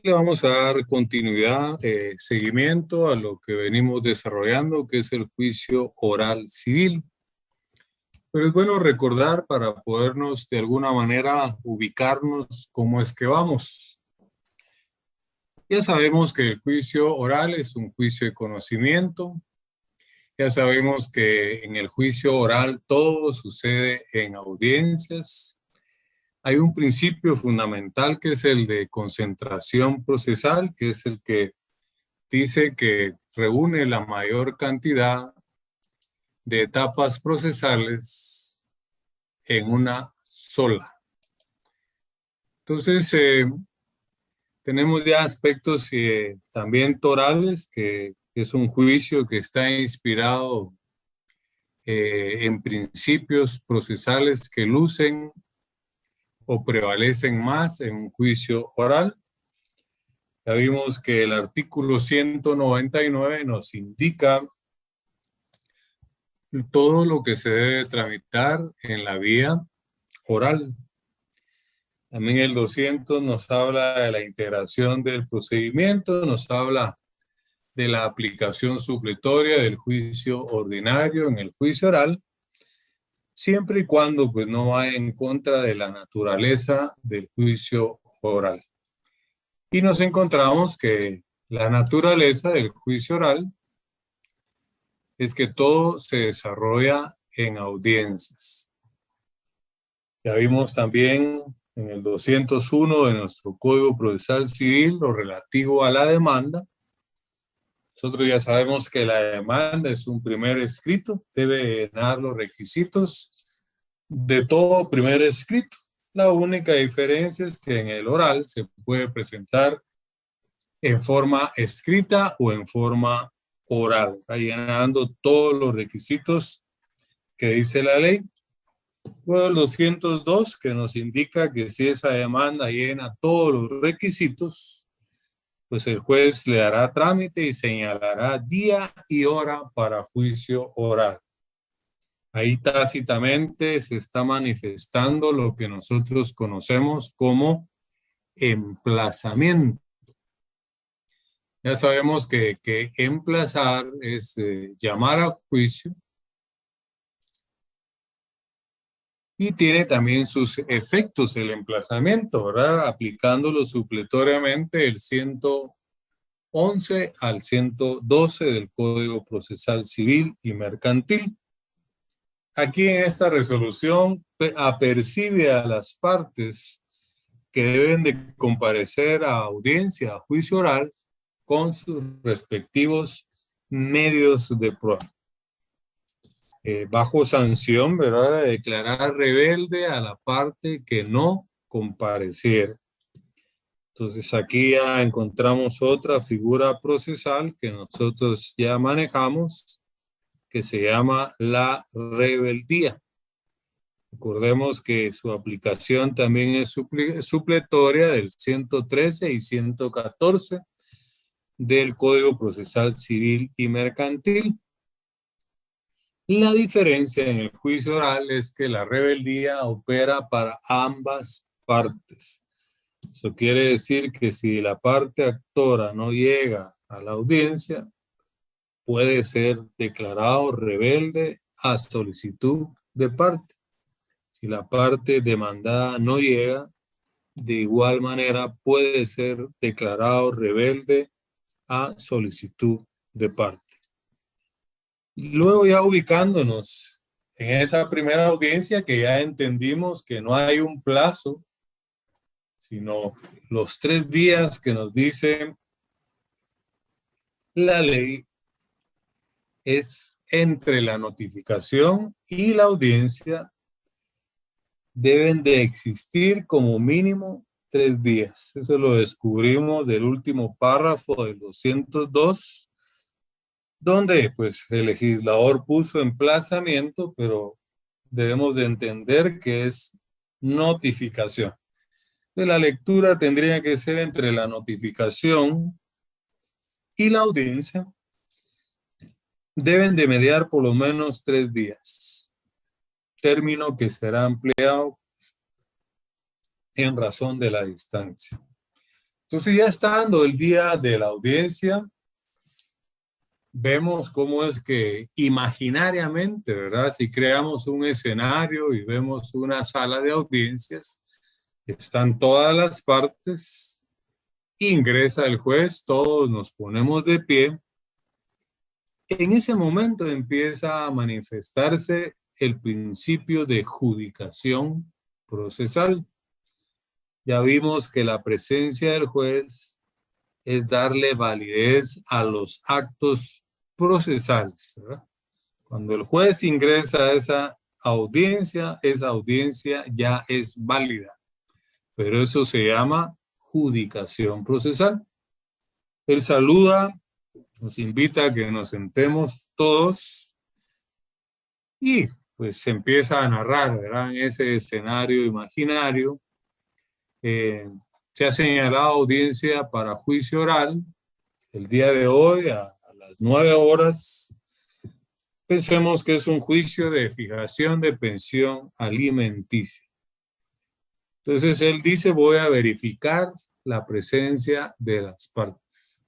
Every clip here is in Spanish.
Le vamos a dar continuidad, seguimiento a lo que venimos desarrollando, que es el juicio oral civil. Pero es bueno recordar para podernos de alguna manera ubicarnos cómo es que vamos. Ya sabemos que el juicio oral es un juicio de conocimiento. Ya sabemos que en el juicio oral todo sucede en audiencias. Hay un principio fundamental que es el de concentración procesal, que es el que dice que reúne la mayor cantidad de etapas procesales en una sola. Entonces, tenemos ya aspectos también torales, que es un juicio que está inspirado en principios procesales que lucen o prevalecen más en un juicio oral. Ya vimos que el artículo 199 nos indica todo lo que se debe tramitar en la vía oral. También el 200 nos habla de la integración del procedimiento, nos habla de la aplicación supletoria del juicio ordinario en el juicio oral, siempre y cuando pues, no vaya en contra de la naturaleza del juicio oral. Y nos encontramos que la naturaleza del juicio oral es que todo se desarrolla en audiencias. Ya vimos también en el 201 de nuestro Código Procesal Civil lo relativo a la demanda. Nosotros ya sabemos que la demanda es un primer escrito, debe llenar los requisitos de todo primer escrito. La única diferencia es que en el oral se puede presentar en forma escrita o en forma oral, llenando todos los requisitos que dice la ley. Luego el 202 que nos indica que si esa demanda llena todos los requisitos, pues el juez le dará trámite y señalará día y hora para juicio oral. Ahí tácitamente se está manifestando lo que nosotros conocemos como emplazamiento. Ya sabemos que emplazar es llamar a juicio y tiene también sus efectos el emplazamiento, ¿verdad? Aplicándolo supletoriamente el 111 al 112 del Código Procesal Civil y Mercantil. Aquí en esta resolución apercibe a las partes que deben de comparecer a audiencia, a juicio oral, con sus respectivos medios de prueba. Bajo sanción, ¿verdad?, de declarar rebelde a la parte que no compareciera. Entonces aquí ya encontramos otra figura procesal que nosotros ya manejamos, que se llama la rebeldía. Recordemos que su aplicación también es supletoria del 113 y 114 del Código Procesal Civil y Mercantil. La diferencia en el juicio oral es que la rebeldía opera para ambas partes. Eso quiere decir que si la parte actora no llega a la audiencia, puede ser declarado rebelde a solicitud de parte. Si la parte demandada no llega, de igual manera puede ser declarado rebelde a solicitud de parte. Y luego ya ubicándonos en esa primera audiencia que ya entendimos que no hay un plazo, sino los 3 días que nos dice la ley es entre la notificación y la audiencia, deben de existir como mínimo 3 días. Eso lo descubrimos del último párrafo del 202, donde pues el legislador puso emplazamiento, pero debemos de entender que es notificación. De la lectura tendría que ser entre la notificación y la audiencia. Deben de mediar por lo menos 3 días, término que será ampliado en razón de la distancia. Entonces ya estando el día de la audiencia, vemos cómo es que imaginariamente, ¿verdad? Si creamos un escenario y vemos una sala de audiencias, están todas las partes, ingresa el juez, todos nos ponemos de pie. En ese momento empieza a manifestarse el principio de judicación procesal. Ya vimos que la presencia del juez es darle validez a los actos procesales, ¿verdad? Cuando el juez ingresa a esa audiencia ya es válida, pero eso se llama judicación procesal. Él saluda, nos invita a que nos sentemos todos y pues se empieza a narrar, ¿verdad? En ese escenario imaginario. Se ha señalado audiencia para juicio oral el día de hoy a las 9 horas. Pensemos que es un juicio de fijación de pensión alimenticia. Entonces él dice, voy a verificar la presencia de las partes.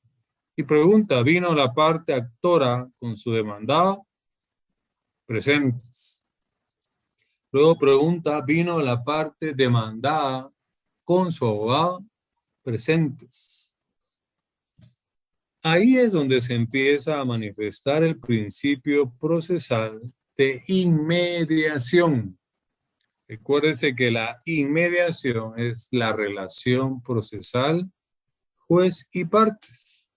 Y pregunta, ¿vino la parte actora con su demandado? Presentes. Luego pregunta, ¿vino la parte demandada con su abogado? Presentes. Ahí es donde se empieza a manifestar el principio procesal de inmediación. Recuérdese que la inmediación es la relación procesal, juez y partes.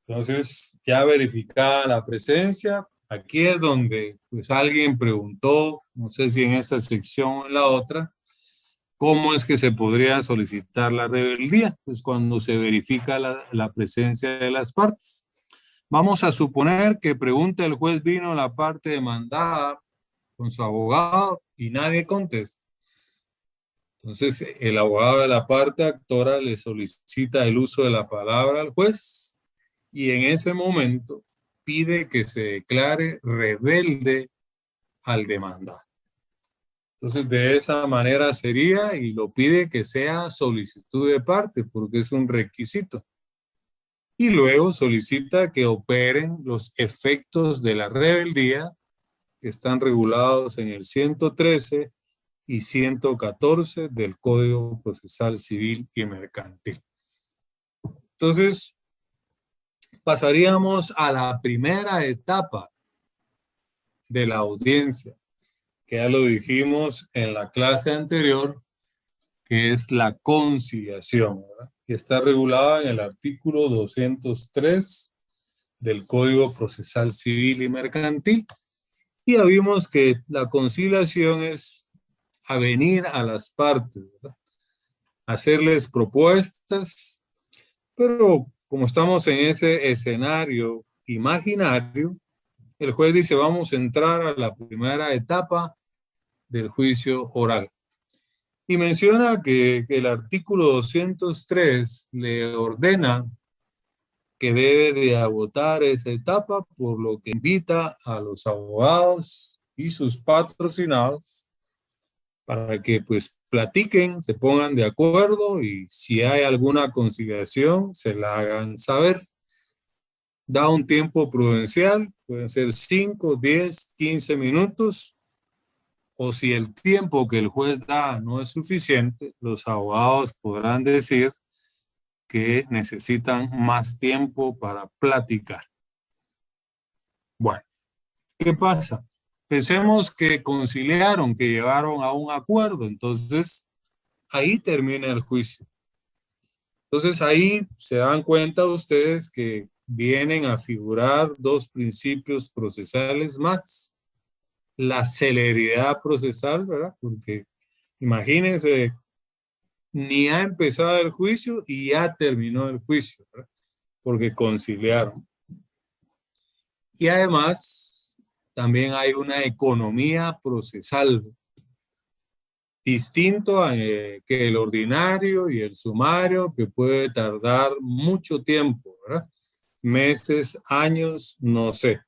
Entonces, ya verificada la presencia, aquí es donde pues alguien preguntó, no sé si en esta sección o en la otra, ¿cómo es que se podría solicitar la rebeldía? Pues cuando se verifica la presencia de las partes. Vamos a suponer que pregunta el juez, vino la parte demandada con su abogado y nadie contesta. Entonces, el abogado de la parte actora le solicita el uso de la palabra al juez y en ese momento pide que se declare rebelde al demandado. Entonces, de esa manera sería, y lo pide que sea solicitud de parte, porque es un requisito. Y luego solicita que operen los efectos de la rebeldía, que están regulados en el 113 y 114 del Código Procesal Civil y Mercantil. Entonces, pasaríamos a la primera etapa de la audiencia, que ya lo dijimos en la clase anterior, que es la conciliación, ¿verdad? Que está regulada en el artículo 203 del Código Procesal Civil y Mercantil. Y ya vimos que la conciliación es avenir a las partes, ¿verdad? Hacerles propuestas, pero como estamos en ese escenario imaginario, el juez dice, vamos a entrar a la primera etapa del juicio oral. Y menciona que el artículo 203 le ordena que debe de agotar esa etapa, por lo que invita a los abogados y sus patrocinados para que pues platiquen, se pongan de acuerdo y si hay alguna conciliación se la hagan saber. Da un tiempo prudencial, pueden ser 5, 10, 15 minutos, o si el tiempo que el juez da no es suficiente, los abogados podrán decir que necesitan más tiempo para platicar. Bueno, ¿qué pasa? Pensemos que conciliaron, que llegaron a un acuerdo, entonces ahí termina el juicio. Entonces ahí se dan cuenta ustedes que vienen a figurar dos principios procesales más. La celeridad procesal, ¿verdad? Porque imagínense, ni ha empezado el juicio y ya terminó el juicio, ¿verdad? Porque conciliaron. Y además, también hay una economía procesal distinto a, que el ordinario y el sumario, que puede tardar mucho tiempo, ¿verdad? Meses, años, no sé.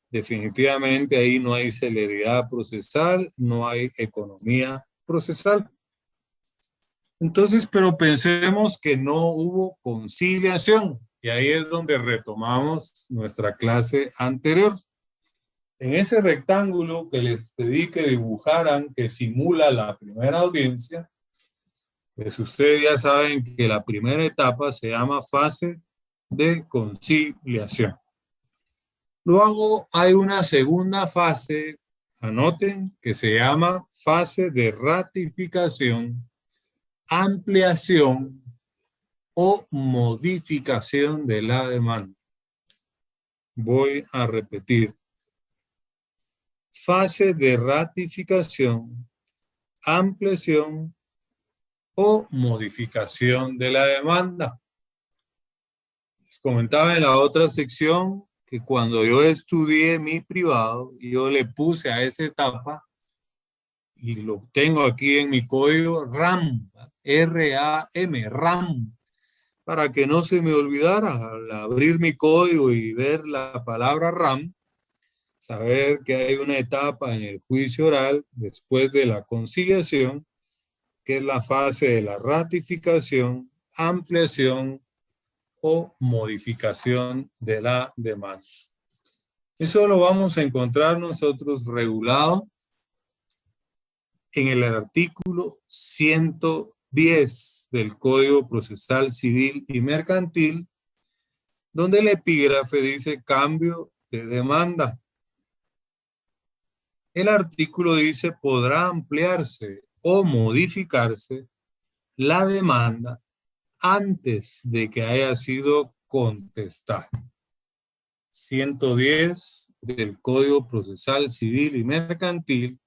Definitivamente ahí no hay celeridad procesal, no hay economía procesal. Entonces, pero pensemos que no hubo conciliación. Y ahí es donde retomamos nuestra clase anterior. En ese rectángulo que les pedí que dibujaran, que simula la primera audiencia, pues ustedes ya saben que la primera etapa se llama fase de conciliación. Luego hay una segunda fase, anoten, que se llama fase de ratificación, ampliación o modificación de la demanda. Voy a repetir. Fase de ratificación, ampliación o modificación de la demanda. Les comentaba en la otra sección que cuando yo estudié mi privado, yo le puse a esa etapa, y lo tengo aquí en mi código, RAM, R-A-M, RAM, para que no se me olvidara al abrir mi código y ver la palabra RAM, saber que hay una etapa en el juicio oral después de la conciliación, que es la fase de la ratificación, ampliación o modificación de la demanda. Eso lo vamos a encontrar nosotros regulado en el artículo 110 del Código Procesal Civil y Mercantil, donde el epígrafe dice cambio de demanda. El artículo dice podrá ampliarse o modificarse la demanda antes de que haya sido contestada. 110 del Código Procesal Civil y Mercantil,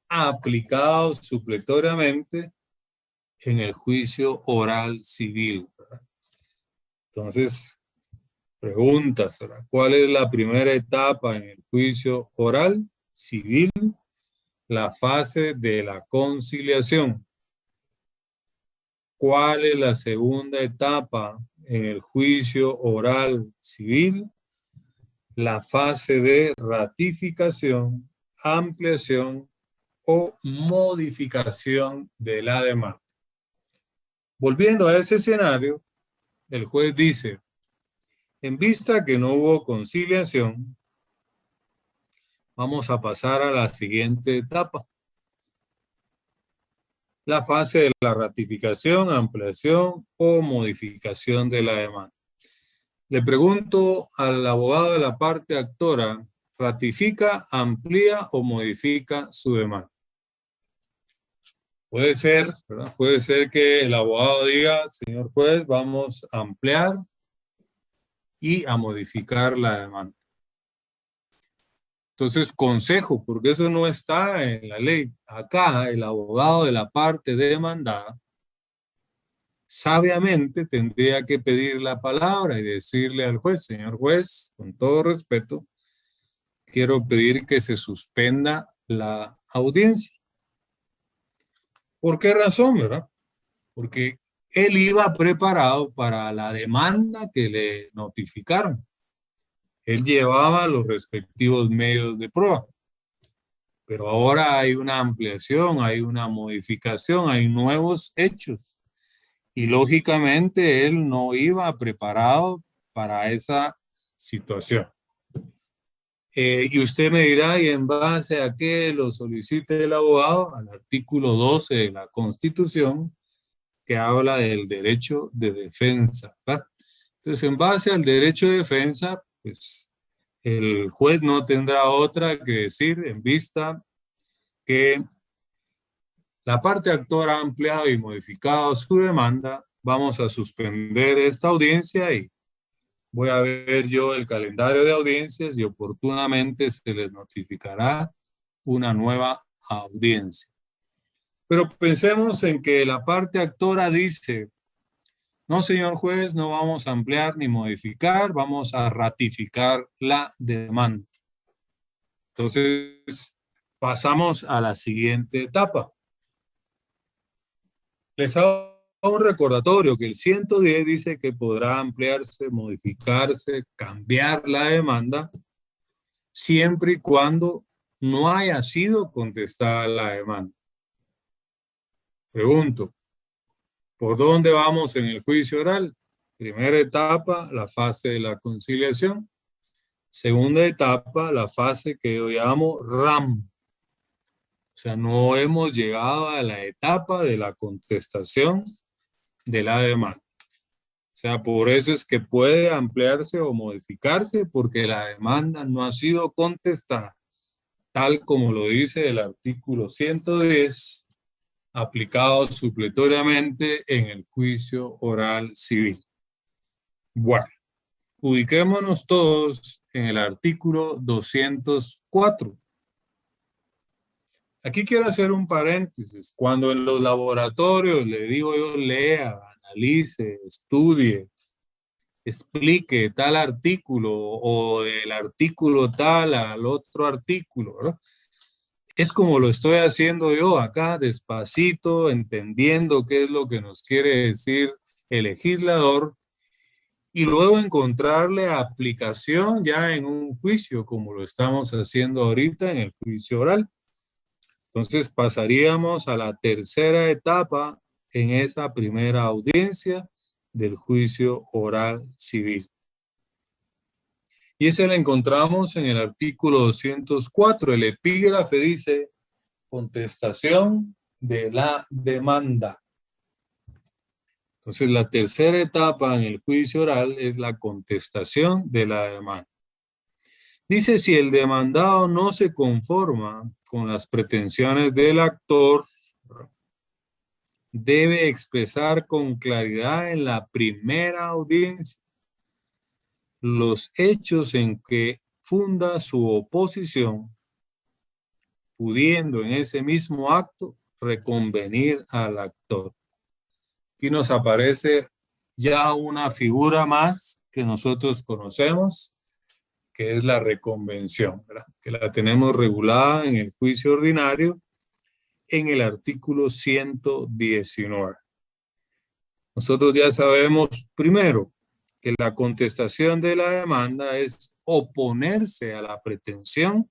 aplicado supletoriamente en el juicio oral civil. Entonces, preguntas, ¿cuál es la primera etapa en el juicio oral civil? La fase de la conciliación. ¿Cuál es la segunda etapa en el juicio oral civil? La fase de ratificación, ampliación o modificación de la demanda. Volviendo a ese escenario, el juez dice, en vista que no hubo conciliación, vamos a pasar a la siguiente etapa. La fase de la ratificación, ampliación o modificación de la demanda. Le pregunto al abogado de la parte actora, ¿ratifica, amplía o modifica su demanda? Puede ser, ¿verdad? Puede ser que el abogado diga, señor juez, vamos a ampliar y a modificar la demanda. Entonces, consejo, porque eso no está en la ley. Acá, el abogado de la parte demandada, sabiamente tendría que pedir la palabra y decirle al juez, señor juez, con todo respeto, quiero pedir que se suspenda la audiencia. ¿Por qué razón, verdad? Porque él iba preparado para la demanda que le notificaron. Él llevaba los respectivos medios de prueba. Pero ahora hay una ampliación, hay una modificación, hay nuevos hechos. Y lógicamente él no iba preparado para esa situación. Y usted me dirá, ¿y en base a qué lo solicite el abogado? Al artículo 12 de la Constitución, que habla del derecho de defensa, ¿verdad? Entonces, en base al derecho de defensa, pues el juez no tendrá otra que decir en vista que la parte actora ha ampliado y modificado su demanda, vamos a suspender esta audiencia y voy a ver yo el calendario de audiencias y oportunamente se les notificará una nueva audiencia. Pero pensemos en que la parte actora dice, no, señor juez, no vamos a ampliar ni modificar, vamos a ratificar la demanda. Entonces, pasamos a la siguiente etapa. Les hago un recordatorio que el 110 dice que podrá ampliarse, modificarse, cambiar la demanda, siempre y cuando no haya sido contestada la demanda. Pregunto, ¿Por dónde vamos en el juicio oral? Primera etapa, la fase de la conciliación. Segunda etapa, la fase que yo llamo RAM. O sea, no hemos llegado a la etapa de la contestación de la demanda. O sea, por eso es que puede ampliarse o modificarse porque la demanda no ha sido contestada, tal como lo dice el artículo 110, aplicado supletoriamente en el juicio oral civil. Bueno, ubiquémonos todos en el artículo 204. Aquí quiero hacer un paréntesis. Cuando en los laboratorios le digo yo lea, analice, estudie, explique tal artículo o del artículo tal al otro artículo, ¿verdad? Es como lo estoy haciendo yo acá, despacito, entendiendo qué es lo que nos quiere decir el legislador y luego encontrarle aplicación ya en un juicio, como lo estamos haciendo ahorita en el juicio oral. Entonces pasaríamos a la tercera etapa en esa primera audiencia del juicio oral civil. Y ese lo encontramos en el artículo 204. El epígrafe dice contestación de la demanda. Entonces la tercera etapa en el juicio oral es la contestación de la demanda. Dice, si el demandado no se conforma con las pretensiones del actor, debe expresar con claridad en la primera audiencia los hechos en que funda su oposición, pudiendo en ese mismo acto reconvenir al actor. Aquí nos aparece ya una figura más que nosotros conocemos, que es la reconvención, ¿verdad? Que la tenemos regulada en el juicio ordinario en el artículo 119. Nosotros ya sabemos, primero, que la contestación de la demanda es oponerse a la pretensión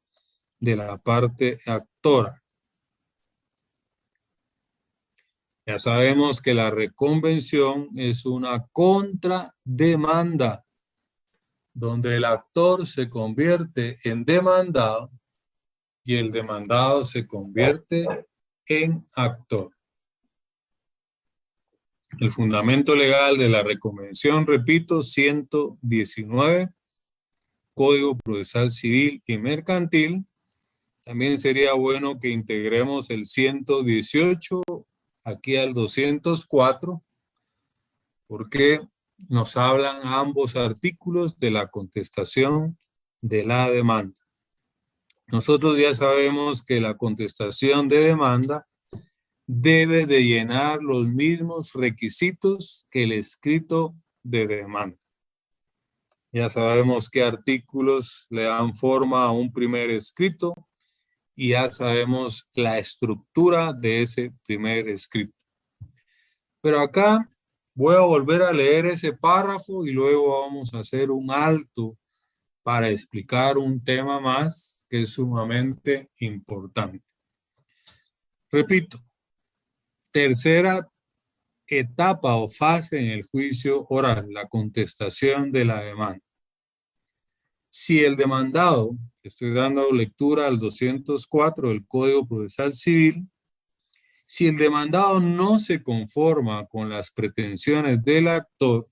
de la parte actora. Ya sabemos que la reconvención es una contrademanda, donde el actor se convierte en demandado y el demandado se convierte en actor. El fundamento legal de la reconvención, repito, 119, Código Procesal Civil y Mercantil. También sería bueno que integremos el 118 aquí al 204, porque nos hablan ambos artículos de la contestación de la demanda. Nosotros ya sabemos que la contestación de demanda debe de llenar los mismos requisitos que el escrito de demanda. Ya sabemos qué artículos le dan forma a un primer escrito y ya sabemos la estructura de ese primer escrito. Pero acá voy a volver a leer ese párrafo y luego vamos a hacer un alto para explicar un tema más que es sumamente importante. Repito, tercera etapa o fase en el juicio oral, la contestación de la demanda. Si el demandado, estoy dando lectura al 204 del Código Procesal Civil, si el demandado no se conforma con las pretensiones del actor,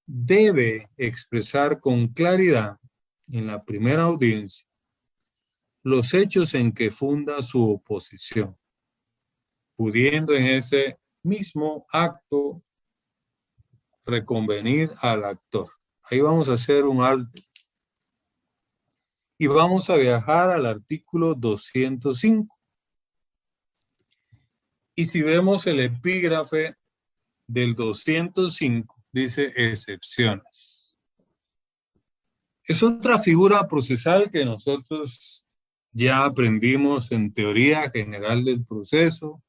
debe expresar con claridad en la primera audiencia los hechos en que funda su oposición, pudiendo en ese mismo acto reconvenir al actor. Ahí vamos a hacer un alto. Y vamos a viajar al artículo 205. Y si vemos el epígrafe del 205, dice excepciones. Es otra figura procesal que nosotros ya aprendimos en teoría general del proceso,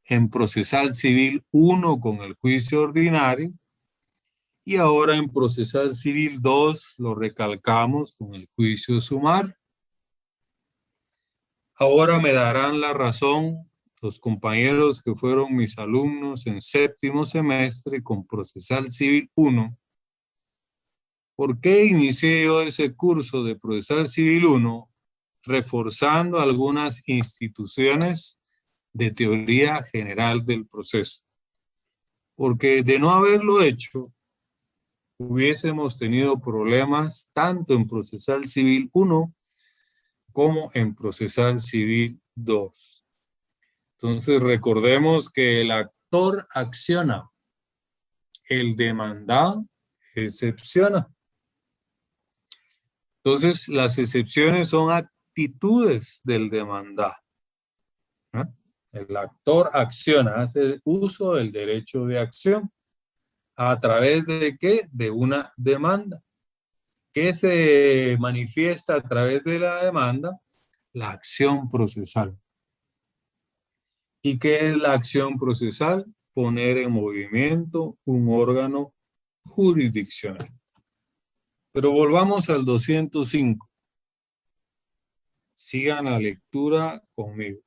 en procesal civil 1 con el juicio ordinario, y ahora en procesal civil 2 lo recalcamos con el juicio sumario. Ahora me darán la razón los compañeros que fueron mis alumnos en séptimo semestre con Procesal Civil 1, ¿por qué inicié yo ese curso de Procesal Civil 1 reforzando algunas instituciones de teoría general del proceso? Porque de no haberlo hecho, hubiésemos tenido problemas tanto en Procesal Civil 1 como en Procesal Civil 2. Entonces recordemos que el actor acciona, el demandado excepciona. Entonces las excepciones son actitudes del demandado, ¿no? El actor acciona, hace uso del derecho de acción. ¿A través de qué? De una demanda. ¿Qué se manifiesta a través de la demanda? La acción procesal. ¿Y qué es la acción procesal? Poner en movimiento un órgano jurisdiccional. Pero volvamos al 205. Sigan la lectura conmigo.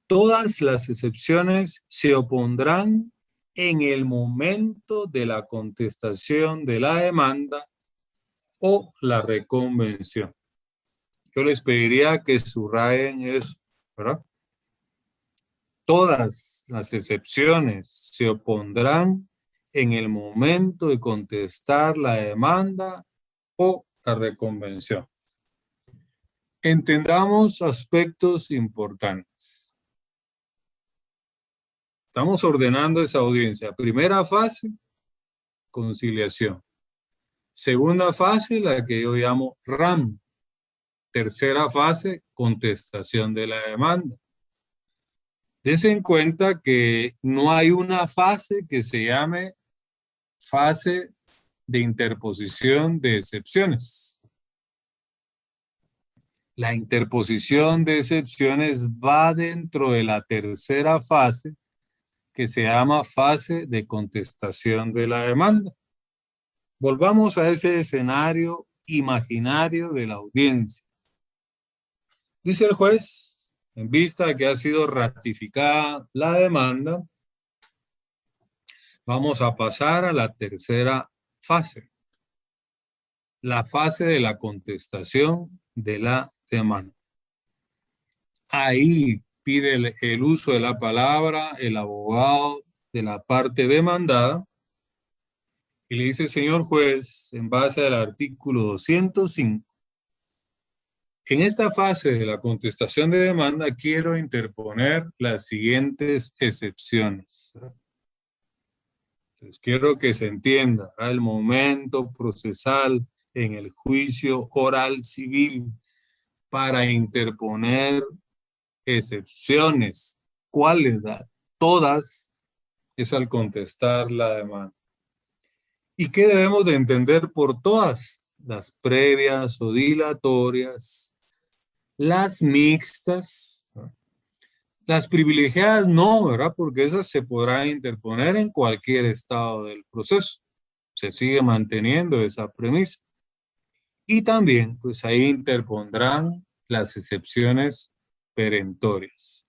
Todas las excepciones se opondrán en el momento de la contestación de la demanda o la reconvención. Yo les pediría que subrayen eso, ¿verdad? Todas las excepciones se opondrán en el momento de contestar la demanda o la reconvención. Entendamos aspectos importantes. Estamos ordenando esa audiencia. Primera fase, conciliación. Segunda fase, la que yo llamo RAM. Tercera fase, contestación de la demanda. Dense en cuenta que no hay una fase que se llame fase de interposición de excepciones. La interposición de excepciones va dentro de la tercera fase que se llama fase de contestación de la demanda. Volvamos a ese escenario imaginario de la audiencia. Dice el juez, en vista de que ha sido ratificada la demanda, vamos a pasar a la tercera fase, la fase de la contestación de la demanda. Ahí pide el uso de la palabra el abogado de la parte demandada y le dice, señor juez, en base al artículo 205, en esta fase de la contestación de demanda quiero interponer las siguientes excepciones. Entonces, quiero que se entienda el momento procesal en el juicio oral civil para interponer excepciones. ¿Cuáles? Todas es al contestar la demanda. ¿Y qué debemos de entender por todas? Las previas o dilatorias, las mixtas, ¿no? Las privilegiadas no, ¿verdad? Porque esas se podrán interponer en cualquier estado del proceso. Se sigue manteniendo esa premisa. Y también, pues ahí interpondrán las excepciones perentorias.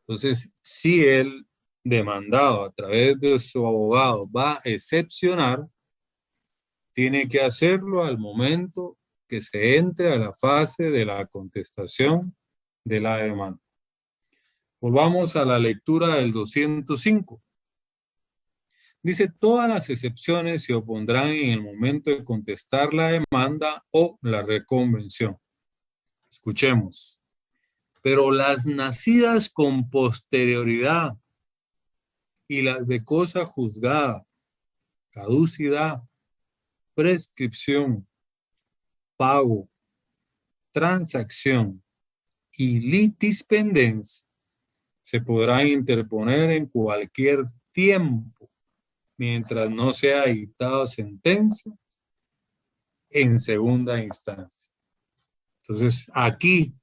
Entonces, si el demandado a través de su abogado va a excepcionar, tiene que hacerlo al momento que se entre a la fase de la contestación de la demanda. Volvamos a la lectura del 205. Dice, todas las excepciones se opondrán en el momento de contestar la demanda o la reconvención. Escuchemos. Pero las nacidas con posterioridad y las de cosa juzgada, caducidad, prescripción, pago, transacción y litis pendens se podrán interponer en cualquier tiempo mientras no sea dictada sentencia en segunda instancia. Entonces, aquí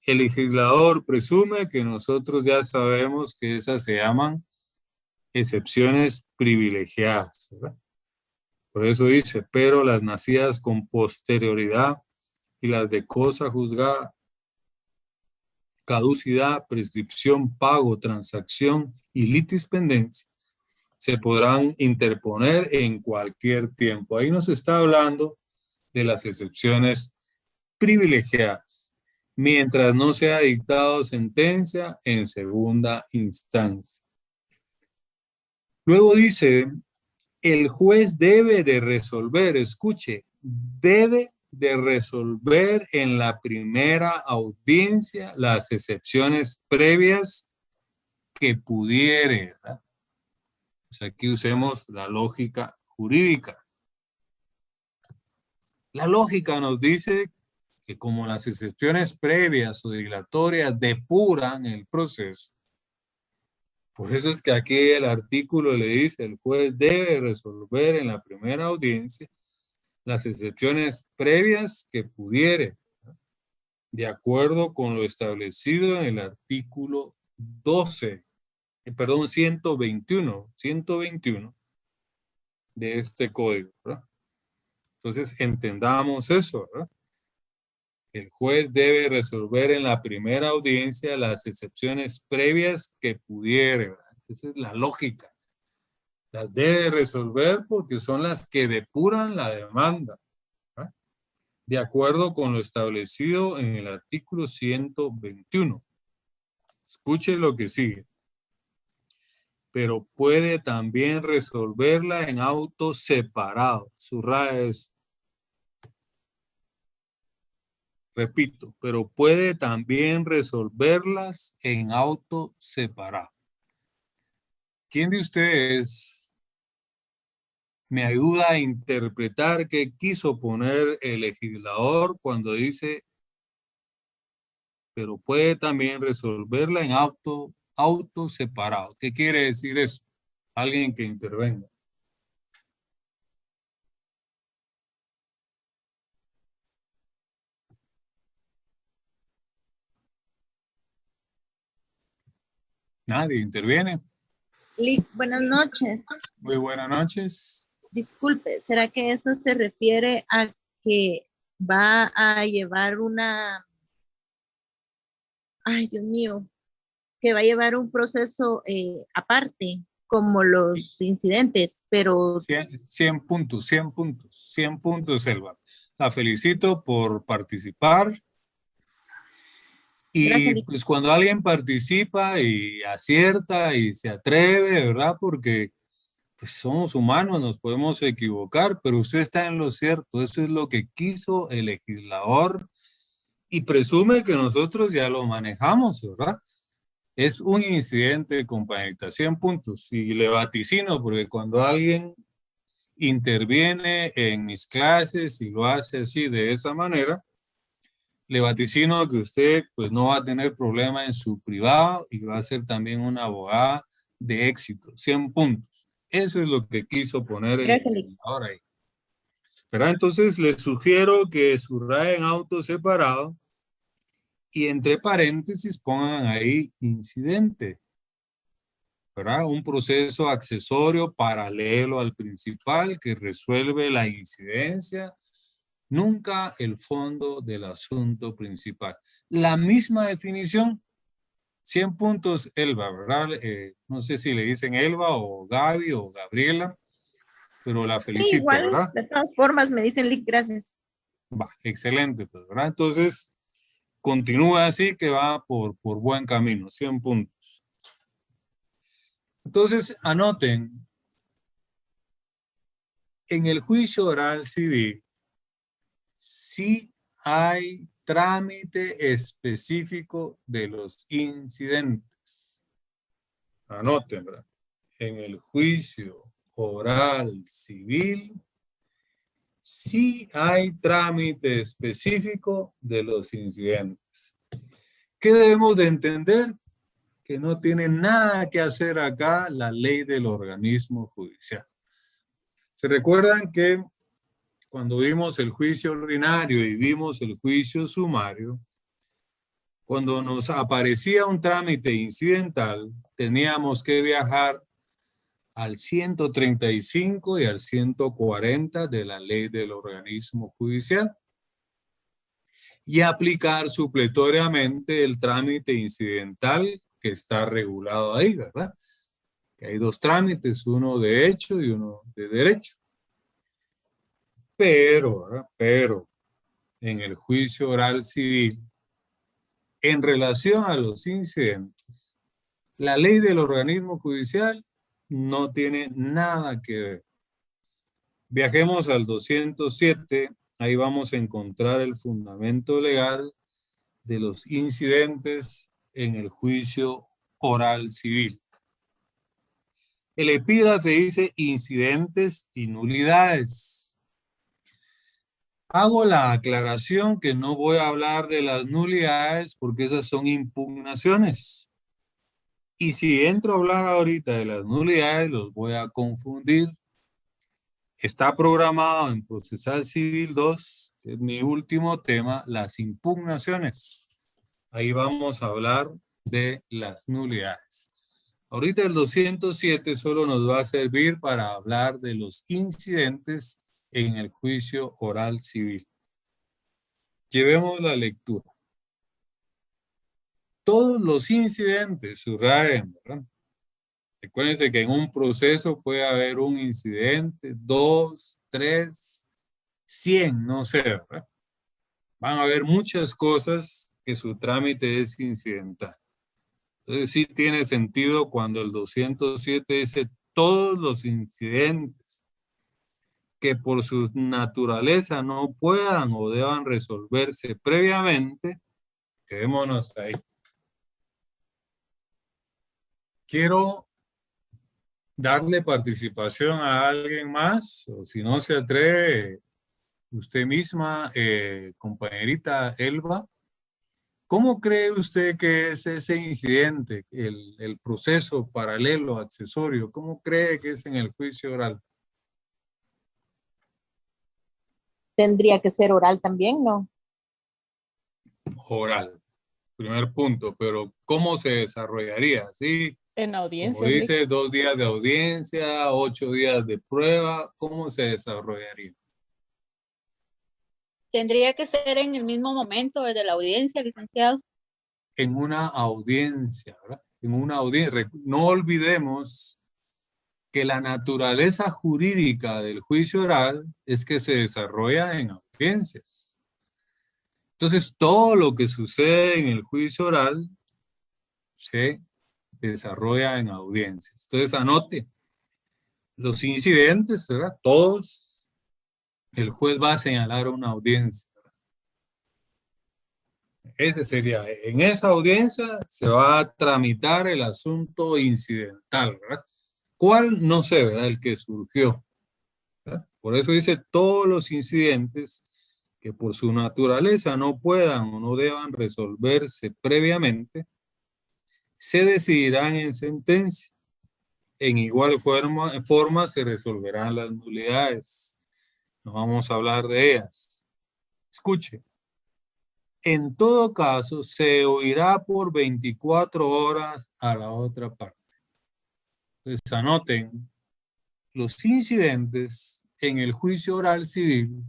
el legislador presume que nosotros ya sabemos que esas se llaman excepciones privilegiadas, ¿verdad? Por eso dice, pero las nacidas con posterioridad y las de cosa juzgada, caducidad, prescripción, pago, transacción y litis pendencia se podrán interponer en cualquier tiempo. Ahí nos está hablando de las excepciones privilegiadas, mientras no sea dictado sentencia en segunda instancia. Luego dice, el juez debe de resolver, escuche, debe de resolver en la primera audiencia las excepciones previas que pudiere, ¿verdad? Pues aquí usemos la lógica jurídica. La lógica nos dice que como las excepciones previas o dilatorias depuran el proceso, por eso es que aquí el artículo le dice, el juez debe resolver en la primera audiencia las excepciones previas que pudiere, ¿no? De acuerdo con lo establecido en el artículo 121 de este código, ¿verdad? Entonces, entendamos eso, ¿verdad? El juez debe resolver en la primera audiencia las excepciones previas que pudiere, ¿verdad? Esa es la lógica. Las debe resolver porque son las que depuran la demanda, ¿verdad? De acuerdo con lo establecido en el artículo 121. Escuche lo que sigue. Pero puede también resolverla en auto separado. Subraya eso. Repito, pero puede también resolverlas en auto separado. ¿Quién de ustedes me ayuda a interpretar qué quiso poner el legislador cuando dice, pero puede también resolverla en auto separado? ¿Qué quiere decir eso? Alguien que intervenga. Nadie interviene. Lick, buenas noches. Muy buenas noches. Disculpe, ¿será que eso se refiere a que va a llevar una, ay Dios mío, que va a llevar un proceso aparte, como los incidentes, pero 100 puntos, 100 puntos, 100 puntos, Elba. La felicito por participar. gracias, Y Lick. pues cuando alguien participa y acierta y se atreve, ¿verdad? Porque pues somos humanos, nos podemos equivocar, pero usted está en lo cierto. Eso es lo que quiso el legislador y presume que nosotros ya lo manejamos, ¿verdad? Es un incidente, compañerita, 100 puntos. Y le vaticino, porque cuando alguien interviene en mis clases y lo hace así, de esa manera, le vaticino que usted pues no va a tener problema en su privado y va a ser también una abogada de éxito, 100 puntos. Eso es lo que quiso poner el Gracias, Lick. legislador ahí. ¿Verdad? Entonces les sugiero que subrayen auto separado y entre paréntesis pongan ahí incidente, ¿verdad? Un proceso accesorio paralelo al principal que resuelve la incidencia, nunca el fondo del asunto principal. La misma definición, 100 puntos, Elba, ¿verdad? No sé si le dicen Elba o Gaby o Gabriela, pero la Sí, felicito, igual, ¿verdad? de todas formas, me dicen Lick, gracias. Va, excelente, pues, ¿verdad? Entonces, continúa así que va por buen camino, 100 puntos. Entonces, anoten, en el juicio oral civil, sí hay trámite específico de los incidentes. Anoten, ¿verdad? En el juicio oral civil, sí hay trámite específico de los incidentes. ¿Qué debemos de entender? Que no tiene nada que hacer acá la ley del organismo judicial. ¿Se recuerdan que cuando vimos el juicio ordinario y vimos el juicio sumario, cuando nos aparecía un trámite incidental, teníamos que viajar al 135 y al 140 de la ley del organismo judicial? y aplicar supletoriamente el trámite incidental que está regulado ahí, ¿verdad? Que hay dos trámites, uno de hecho y uno de derecho. Pero, ¿verdad? Pero en el juicio oral civil, en relación a los incidentes, la ley del organismo judicial no tiene nada que ver. Viajemos al 207, ahí vamos a encontrar el fundamento legal de los incidentes en el juicio oral civil. El epígrafe dice incidentes y nulidades. Hago la aclaración que no voy a hablar de las nulidades porque esas son impugnaciones. Y si entro a hablar ahorita de las nulidades, los voy a confundir. Está programado en Procesal Civil 2, que es mi último tema, las impugnaciones. Ahí vamos a hablar de las nulidades. Ahorita el 207 solo nos va a servir para hablar de los incidentes en el juicio oral civil. Llevemos la lectura. Todos los incidentes, subrayen, ¿verdad? Recuérdense que en un proceso puede haber un incidente, 2, 3, 100, no sé, ¿verdad? Van a haber muchas cosas que su trámite es incidental. Entonces sí tiene sentido cuando el 207 dice todos los incidentes que por su naturaleza no puedan o deban resolverse previamente, quedémonos ahí. Quiero darle participación a alguien más, o si no se atreve, usted misma, compañerita Elba. ¿Cómo cree usted que es ese incidente, el proceso paralelo, accesorio? ¿Cómo cree que es en el juicio oral? Tendría que ser oral también, ¿no? Oral, primer punto, pero ¿cómo se desarrollaría? ¿Sí? En Como audiencia, sí. dice, 2 días de audiencia, 8 días de prueba, ¿cómo se desarrollaría? Tendría que ser en el mismo momento de la audiencia, licenciado. En una audiencia, ¿verdad? En una audiencia. No olvidemos que la naturaleza jurídica del juicio oral es que se desarrolla en audiencias. Entonces, todo lo que sucede en el juicio oral se desarrolla en audiencias. Entonces, anote los incidentes, ¿verdad? Todos, el juez va a señalar una audiencia. Ese sería, en esa audiencia se va a tramitar el asunto incidental, ¿verdad? ¿Cuál? No sé, ¿verdad? El que surgió, ¿verdad? Por eso dice todos los incidentes que por su naturaleza no puedan o no deban resolverse previamente, se decidirán en sentencia. En igual forma se resolverán las nulidades. No vamos a hablar de ellas. Escuche. En todo caso, se oirá por 24 horas a la otra parte. Entonces, anoten, los incidentes en el juicio oral civil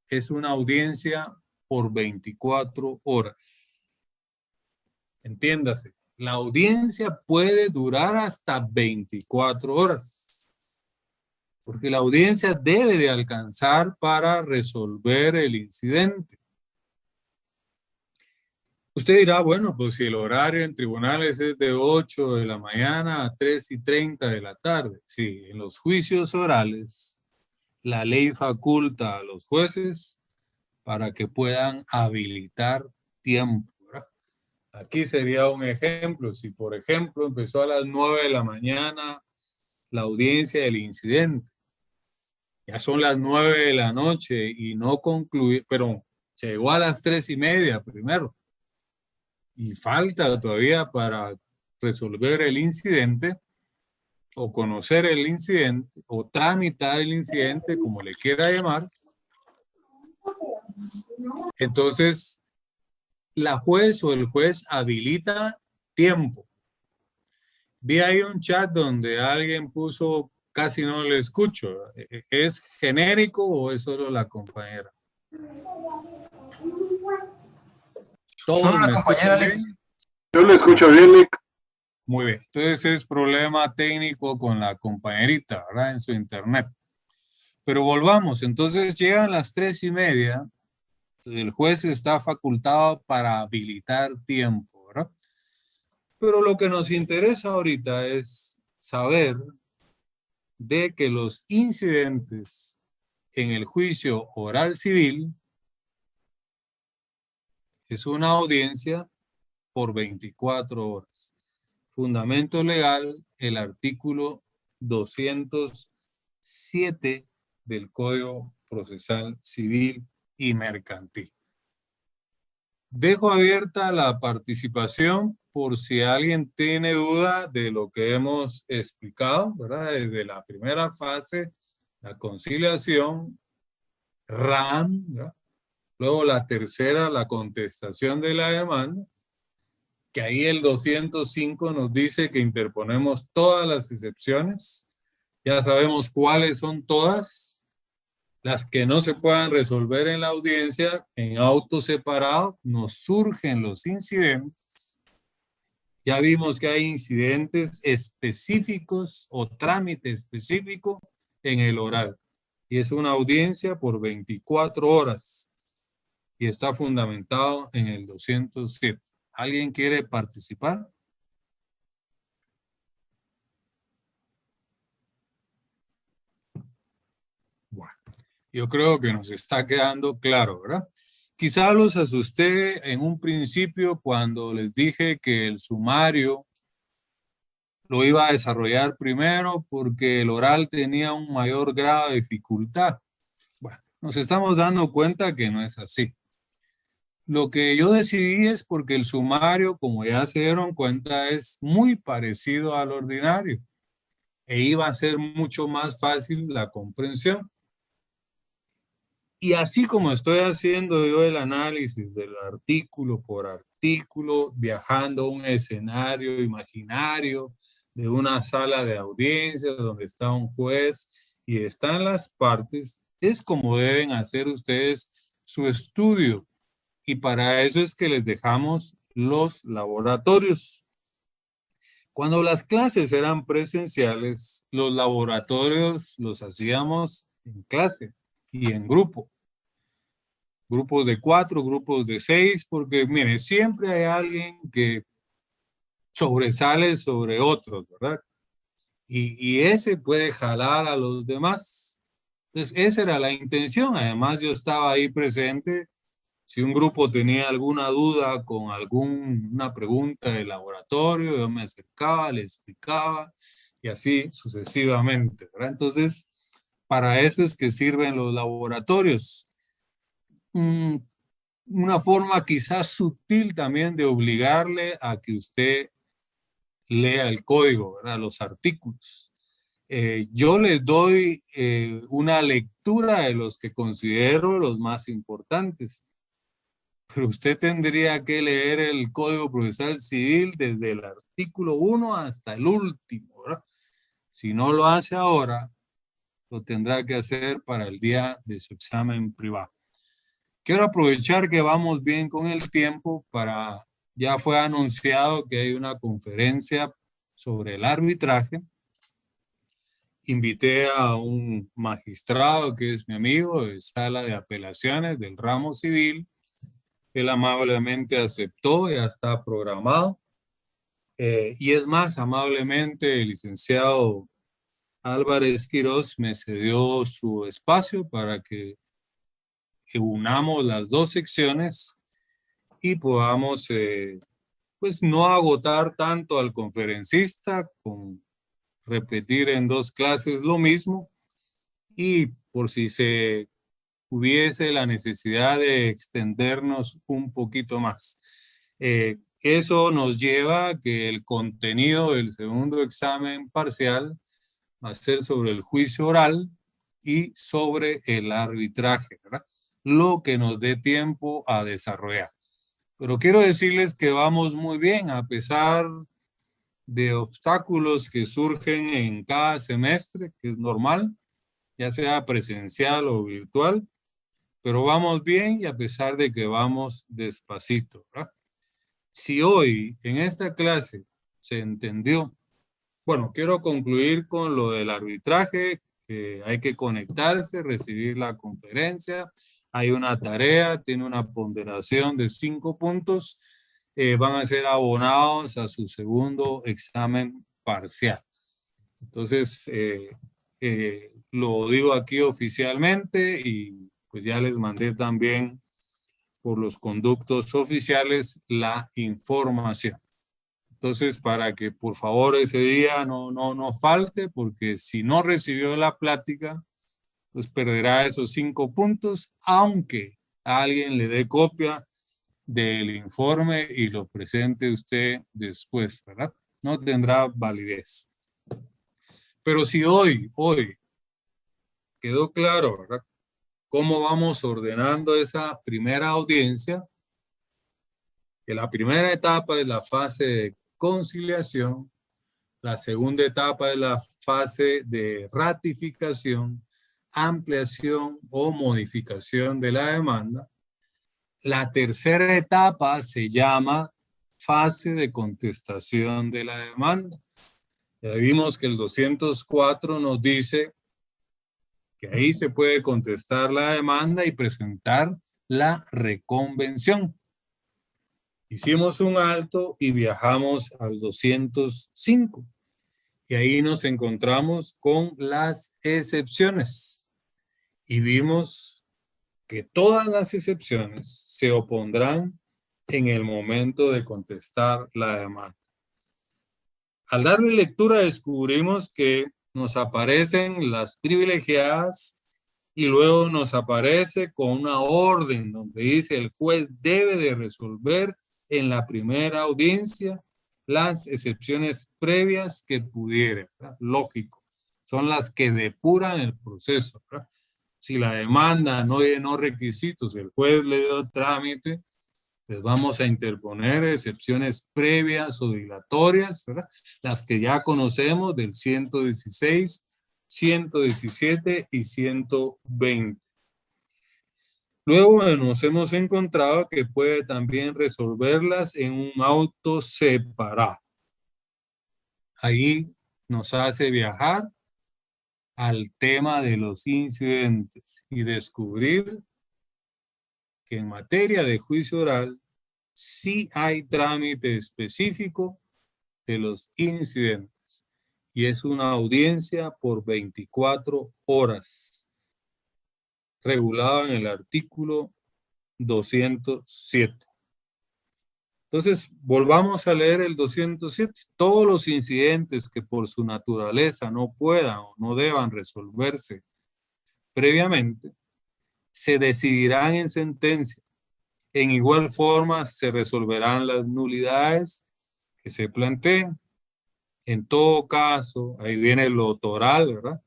es una audiencia por 24 horas. Entiéndase, la audiencia puede durar hasta 24 horas. Porque la audiencia debe de alcanzar para resolver el incidente. Usted dirá, bueno, pues si el horario en tribunales es de 8 de la mañana a 3:30 de la tarde. Sí, en los juicios orales, la ley faculta a los jueces para que puedan habilitar tiempo, ¿verdad? Aquí sería un ejemplo. Si, por ejemplo, empezó a las 9 de la mañana la audiencia del incidente, ya son las 9 de la noche y no concluye, pero llegó a las 3:30 primero. Y falta todavía para resolver el incidente o conocer el incidente o tramitar el incidente, como le quiera llamar. Entonces, la juez o el juez habilita tiempo. Vi ahí un chat donde alguien puso, casi no le escucho. ¿Es genérico o es solo la compañera? ¿Todos me escuchan bien? Yo le escucho bien, Nick. Muy bien. Entonces es problema técnico con la compañerita, ¿verdad? En su internet. Pero volvamos. Entonces llegan las 3:30. El juez está facultado para habilitar tiempo, ¿verdad? Pero lo que nos interesa ahorita es saber de que los incidentes en el juicio oral civil es una audiencia por 24 horas. Fundamento legal, el artículo 207 del Código Procesal Civil y Mercantil. Dejo abierta la participación por si alguien tiene duda de lo que hemos explicado, ¿verdad? Desde la primera fase, la conciliación, RAM, ¿verdad? Luego la tercera, la contestación de la demanda, que ahí el 205 nos dice que interponemos todas las excepciones. Ya sabemos cuáles son todas. Las que no se puedan resolver en la audiencia, en auto separado, nos surgen los incidentes. Ya vimos que hay incidentes específicos o trámite específico en el oral. Y es una audiencia por 24 horas. Y está fundamentado en el 207. ¿Alguien quiere participar? Bueno, yo creo que nos está quedando claro, ¿verdad? Quizá los asusté en un principio cuando les dije que el sumario lo iba a desarrollar primero porque el oral tenía un mayor grado de dificultad. Bueno, nos estamos dando cuenta que no es así. Lo que yo decidí es porque el sumario, como ya se dieron cuenta, es muy parecido al ordinario e iba a ser mucho más fácil la comprensión. Y así como estoy haciendo yo el análisis del artículo por artículo, viajando a un escenario imaginario de una sala de audiencia donde está un juez y están las partes, es como deben hacer ustedes su estudio. Y para eso es que les dejamos los laboratorios. Cuando las clases eran presenciales, los laboratorios los hacíamos en clase y en grupo. Grupos de 4, grupos de 6, porque mire, siempre hay alguien que sobresale sobre otros, ¿verdad? Y ese puede jalar a los demás. Entonces, esa era la intención. Además, yo estaba ahí presente. Si un grupo tenía alguna duda con alguna pregunta de laboratorio, yo me acercaba, le explicaba y así sucesivamente, ¿verdad? Entonces, para eso es que sirven los laboratorios. Una forma quizás sutil también de obligarle a que usted lea el código, ¿verdad? Los artículos. Yo les doy una lectura de los que considero los más importantes. Pero usted tendría que leer el Código Procesal Civil desde el artículo 1 hasta el último, ¿verdad? Si no lo hace ahora, lo tendrá que hacer para el día de su examen privado. Quiero aprovechar que vamos bien con el tiempo para, ya fue anunciado que hay una conferencia sobre el arbitraje. Invité a un magistrado que es mi amigo de sala de apelaciones del ramo civil. Él amablemente aceptó, ya está programado. Y es más, amablemente el licenciado Álvarez Quirós me cedió su espacio para que unamos las dos secciones y podamos pues no agotar tanto al conferencista con repetir en 2 clases lo mismo, y por si se hubiese la necesidad de extendernos un poquito más. Eso nos lleva a que el contenido del segundo examen parcial va a ser sobre el juicio oral y sobre el arbitraje, ¿verdad? Lo que nos dé tiempo a desarrollar. Pero quiero decirles que vamos muy bien a pesar de obstáculos que surgen en cada semestre, que es normal, ya sea presencial o virtual, pero vamos bien y a pesar de que vamos despacito, ¿verdad? Si hoy en esta clase se entendió, bueno, quiero concluir con lo del arbitraje, que hay que conectarse, recibir la conferencia, hay una tarea, tiene una ponderación de 5 puntos, van a ser abonados a su segundo examen parcial. Entonces, lo digo aquí oficialmente y pues ya les mandé también por los conductos oficiales la información. Entonces, para que por favor ese día no falte, porque si no recibió la plática, pues perderá esos 5 puntos, aunque alguien le dé copia del informe y lo presente usted después, ¿verdad? No tendrá validez. Pero si hoy quedó claro, ¿verdad? Cómo vamos ordenando esa primera audiencia, que la primera etapa es la fase de conciliación, la segunda etapa es la fase de ratificación, ampliación o modificación de la demanda. La tercera etapa se llama fase de contestación de la demanda. Ya vimos que el 204 nos dice que ahí se puede contestar la demanda y presentar la reconvención. Hicimos un alto y viajamos al 205. Y ahí nos encontramos con las excepciones. Y vimos que todas las excepciones se opondrán en el momento de contestar la demanda. Al darle lectura descubrimos que nos aparecen las privilegiadas y luego nos aparece con una orden donde dice el juez debe de resolver en la primera audiencia las excepciones previas que pudiera, ¿verdad? Lógico, son las que depuran el proceso, ¿verdad? Si la demanda no llenó requisitos, el juez le dio trámite, pues vamos a interponer excepciones previas o dilatorias, ¿verdad? Las que ya conocemos del 116, 117 y 120. Luego nos hemos encontrado que puede también resolverlas en un auto separado. Ahí nos hace viajar al tema de los incidentes y descubrir que en materia de juicio oral sí hay trámite específico de los incidentes y es una audiencia por 24 horas, regulado en el artículo 207. Entonces, volvamos a leer el 207. Todos los incidentes que por su naturaleza no puedan o no deban resolverse previamente, se decidirán en sentencia. En igual forma, se resolverán las nulidades que se planteen. En todo caso, ahí viene lo toral, ¿verdad?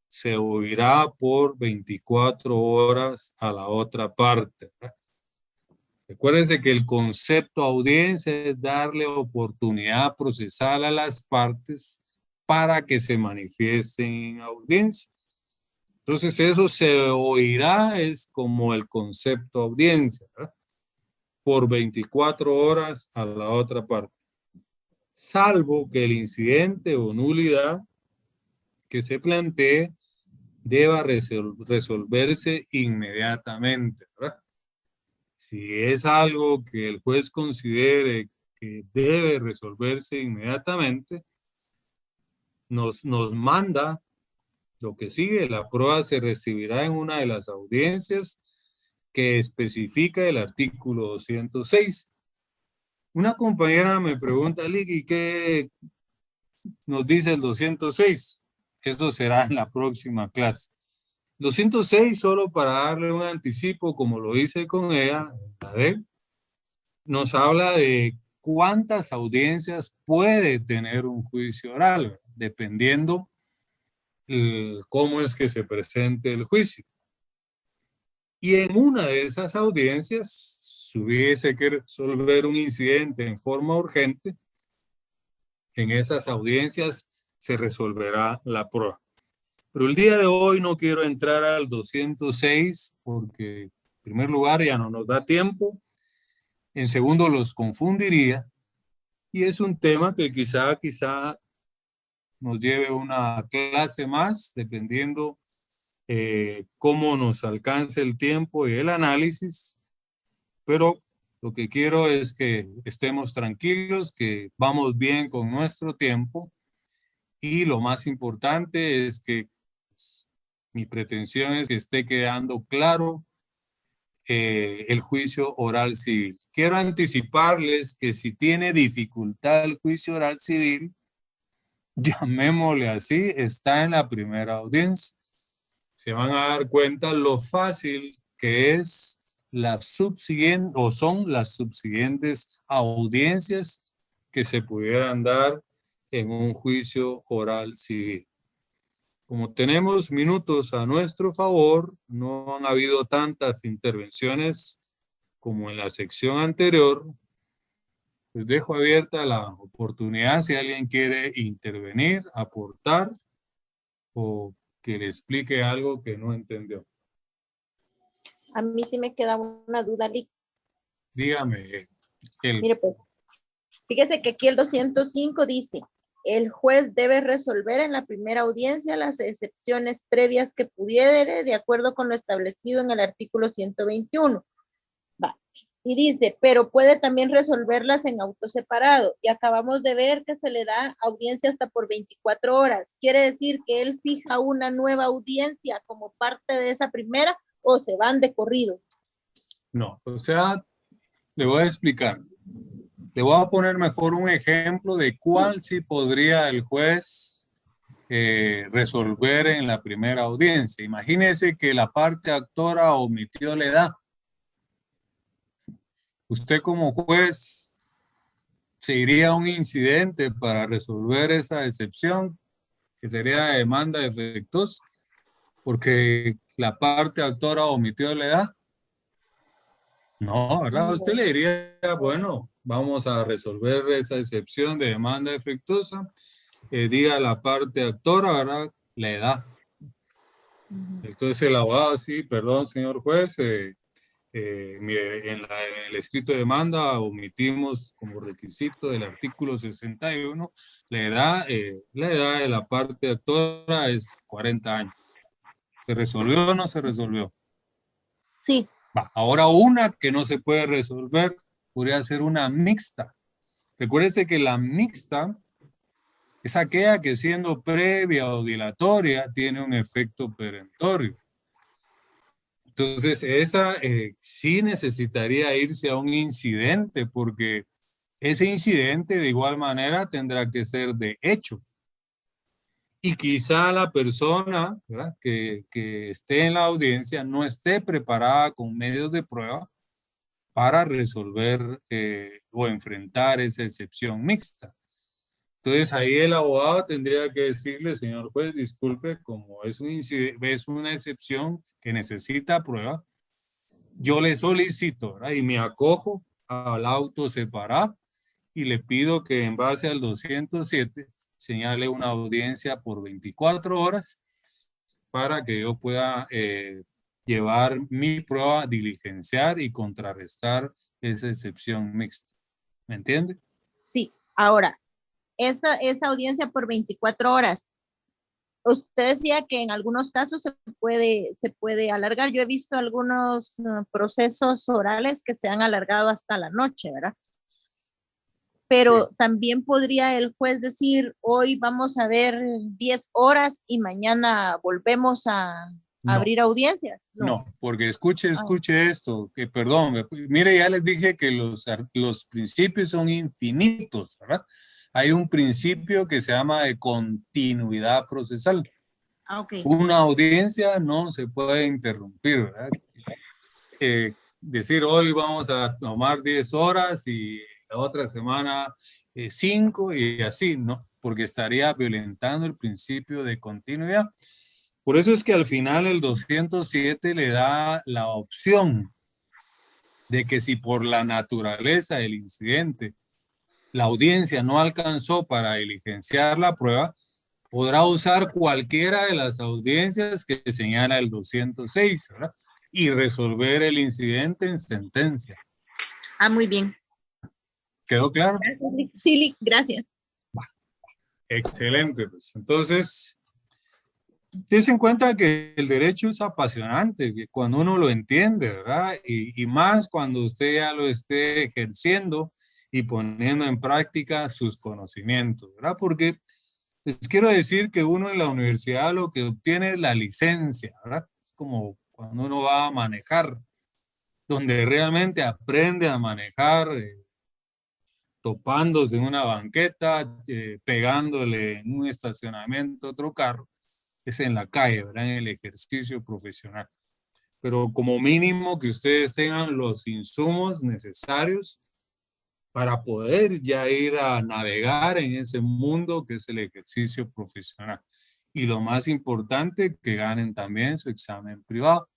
Se oirá por 24 horas a la otra parte, ¿verdad? Recuérdense que el concepto audiencia es darle oportunidad procesal a las partes para que se manifiesten en audiencia. Entonces eso se oirá, es como el concepto audiencia, ¿verdad? Por 24 horas a la otra parte. Salvo que el incidente o nulidad que se plantee deba resolverse inmediatamente, ¿verdad? Si es algo que el juez considere que debe resolverse inmediatamente, nos manda lo que sigue. La prueba se recibirá en una de las audiencias que especifica el artículo 206. Una compañera me pregunta, Liki, ¿qué nos dice el 206? Eso será en la próxima clase. 206, solo para darle un anticipo, como lo hice con ella, la de, nos habla de cuántas audiencias puede tener un juicio oral, dependiendo cómo es que se presente el juicio. Y en una de esas audiencias, si hubiese que resolver un incidente en forma urgente, en esas audiencias se resolverá la prueba. Pero el día de hoy no quiero entrar al 206 porque, en primer lugar, ya no nos da tiempo. En segundo, los confundiría. Y es un tema que quizá nos lleve una clase más, dependiendo cómo nos alcance el tiempo y el análisis. Pero lo que quiero es que estemos tranquilos, que vamos bien con nuestro tiempo. Y lo más importante es que mi pretensión es que esté quedando claro el juicio oral civil. Quiero anticiparles que si tiene dificultad el juicio oral civil, llamémosle así, está en la primera audiencia. Se van a dar cuenta lo fácil que es la subsiguiente, o son las subsiguientes audiencias que se pudieran dar en un juicio oral civil. Como tenemos minutos a nuestro favor, no han habido tantas intervenciones como en la sección anterior, pues dejo abierta la oportunidad si alguien quiere intervenir, aportar o que le explique algo que no entendió. A mí sí me queda una duda, Lic. Dígame. Mire, pues, fíjese que aquí el 205 dice, el juez debe resolver en la primera audiencia las excepciones previas que pudiere, de acuerdo con lo establecido en el artículo 121. Va. Y dice, pero puede también resolverlas en auto separado. Y acabamos de ver que se le da audiencia hasta por 24 horas. ¿Quiere decir que él fija una nueva audiencia como parte de esa primera o se van de corrido? No, o sea, le voy a explicar. Le voy a poner mejor un ejemplo de cuál sí podría el juez resolver en la primera audiencia. Imagínese que la parte actora omitió la edad. Usted como juez se iría a un incidente para resolver esa excepción, que sería demanda defectuosa, porque la parte actora omitió la edad. No, ¿verdad? Usted le diría, bueno, vamos a resolver esa excepción de demanda defectuosa. Diga la parte actora, ¿verdad? La edad. Entonces el abogado, sí, perdón, señor juez, mire, en el escrito de demanda omitimos como requisito del artículo 61 la edad de la parte actora es 40 años. ¿Se resolvió o no se resolvió? Sí. Ahora una que no se puede resolver podría ser una mixta. Recuérdese que la mixta es aquella que siendo previa o dilatoria tiene un efecto perentorio. Entonces esa sí necesitaría irse a un incidente porque ese incidente de igual manera tendrá que ser de hecho. Y quizá la persona, ¿verdad?, que esté en la audiencia no esté preparada con medios de prueba para resolver o enfrentar esa excepción mixta. Entonces ahí el abogado tendría que decirle, señor juez, disculpe, como es una excepción que necesita prueba, yo le solicito, ¿verdad?, y me acojo al auto separado y le pido que en base al 207 señale una audiencia por 24 horas para que yo pueda llevar mi prueba, diligenciar y contrarrestar esa excepción mixta. ¿Me entiende? Sí. Ahora, esa audiencia por 24 horas, usted decía que en algunos casos se puede alargar. Yo he visto algunos procesos orales que se han alargado hasta la noche, ¿verdad? Pero sí, también podría el juez decir, hoy vamos a ver 10 horas y mañana volvemos a abrir audiencias. No, porque escuche esto, que perdón, mire, ya les dije que los principios son infinitos, ¿verdad? Hay un principio que se llama de continuidad procesal. Okay. Una audiencia no se puede interrumpir, ¿verdad? Decir hoy vamos a tomar 10 horas y la otra semana 5 y así, ¿no? Porque estaría violentando el principio de continuidad. Por eso es que al final el 207 le da la opción de que si por la naturaleza del incidente la audiencia no alcanzó para diligenciar la prueba, podrá usar cualquiera de las audiencias que señala el 206, ¿verdad?, y resolver el incidente en sentencia. Muy bien. ¿Quedó claro? Gracias, sí, gracias. Excelente, pues. Entonces, tense en cuenta que el derecho es apasionante, que cuando uno lo entiende, ¿verdad? Y más cuando usted ya lo esté ejerciendo y poniendo en práctica sus conocimientos, ¿verdad? Porque les quiero decir que uno en la universidad lo que obtiene es la licencia, ¿verdad? Es como cuando uno va a manejar, donde realmente aprende a manejar, topándose en una banqueta, pegándole en un estacionamiento a otro carro, es en la calle, ¿verdad? En el ejercicio profesional. Pero como mínimo que ustedes tengan los insumos necesarios para poder ya ir a navegar en ese mundo que es el ejercicio profesional. Y lo más importante, que ganen también su examen privado,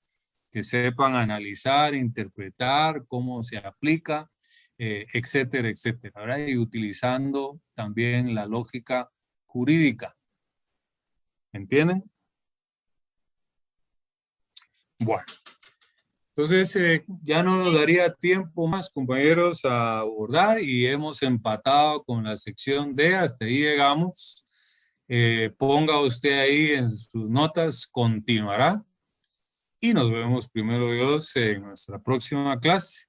que sepan analizar, interpretar cómo se aplica, etcétera, etcétera, ¿verdad? Y utilizando también la lógica jurídica. ¿Entienden? Bueno, entonces ya no nos daría tiempo más, compañeros, a abordar y hemos empatado con la sección D, hasta ahí llegamos. Ponga usted ahí en sus notas, continuará. Y nos vemos primero Dios en nuestra próxima clase.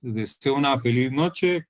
Les deseo una feliz noche.